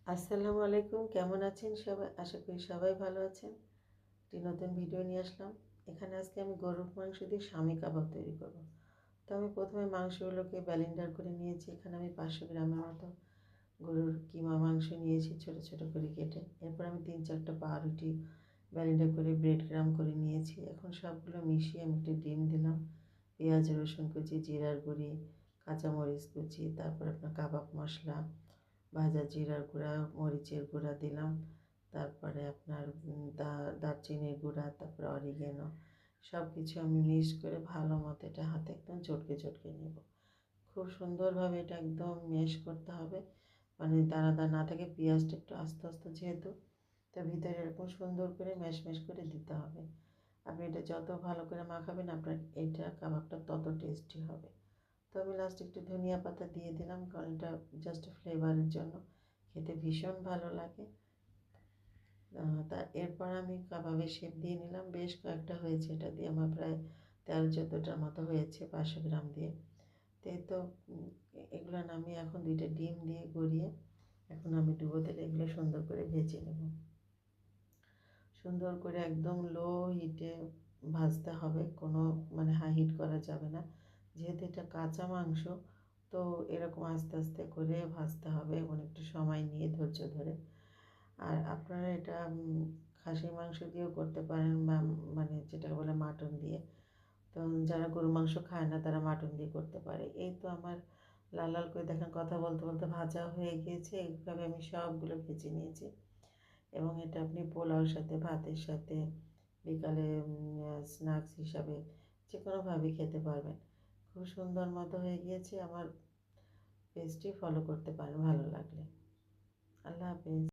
আসসালামু আলাইকুম, কেমন আছেন সবাই? আশা করি সবাই ভালো আছেন। একটি নতুন ভিডিও নিয়ে আসলাম। এখানে আজকে আমি গরুর মাংস দিয়ে শামী কাবাব তৈরি করব। তো আমি প্রথমে মাংসগুলোকে ব্লেন্ডার করে নিয়েছি। এখানে আমি 500 গ্রামের মতো গরুর কিমা মাংস নিয়েছি ছোট ছোট করে কেটে। এরপর আমি 3-4টা পাউরুটি ব্লেন্ডার করে ব্রেড ক্রাম করে নিয়েছি। এখন সবগুলো মিশিয়ে আমি একটি ডিম দিলাম, পেঁয়াজ রসুন কুচি, জিরার গুঁড়ি, কাঁচামরিচ কুচি, তারপর আপনার কাবাব মশলা, ভাজা জিরার গুঁড়া, মরিচের গুঁড়া দিলাম, তারপরে আপনার দারচিনির গুঁড়া, তারপরে অরিগেনো, সব কিছু আমি মিক্স করে ভালো মতো এটা হাতে একদম চটকে চটকে নেব। খুব সুন্দরভাবে এটা একদম ম্যাশ করতে হবে, মানে দানা দানা না থাকে। পেঁয়াজটা একটু আস্তে আস্তে যেহেতু, তার ভিতরে এরকম সুন্দর করে ম্যাশ ম্যাশ করে দিতে হবে। আপনি এটা যত ভালো করে মাখাবেন আপনার এটা কাবাবটা তত টেস্টি হবে। তো আমি লাস্টে একটু ধনিয়া পাতা দিয়ে দিলাম, কারণ এটা জাস্ট ফ্লেভারের জন্য, খেতে ভীষণ ভালো লাগে। এরপর আমি কাবাবের শেপ দিয়ে নিলাম, বেশ কয়েকটা হয়েছে, এটা দিয়ে আমার প্রায় 13-14টার মতো হয়েছে 500 গ্রাম দিয়ে। তো এগুলো নামিয়ে এখন 2টা ডিম দিয়ে গড়িয়ে এখন আমি ডুবো তেলে এগুলো সুন্দর করে ভেজে নেব। সুন্দর করে একদম লো হিটে ভাজতে হবে, কোনো মানে হাই হিট করা যাবে না, যেহেতু এটা কাঁচা মাংস। তো এরকম আস্তে আস্তে করে ভাজতে হবে এবং একটু সময় নিয়ে ধৈর্য ধরে। আর আপনারা এটা খাসির মাংস দিয়েও করতে পারেন, বা মানে যেটা বলে মাটন দিয়ে। তো যারা গরু মাংস খায় না তারা মাটন দিয়ে করতে পারে। এই তো আমার লাল লাল করে দেখেন কথা বলতে বলতে ভাজা হয়ে গিয়েছে। এইভাবে আমি সবগুলো ভেজে নিয়েছি এবং এটা আপনি পোলাওর সাথে, ভাতের সাথে, বিকালে স্ন্যাক্স হিসাবে যে কোনোভাবে খেতে পারবেন। খুব সুন্দর মতো হয়ে গিয়েছে। আমার পেজটি ফলো করতে পারেন ভালো লাগলে। আল্লাহ হাফেজ।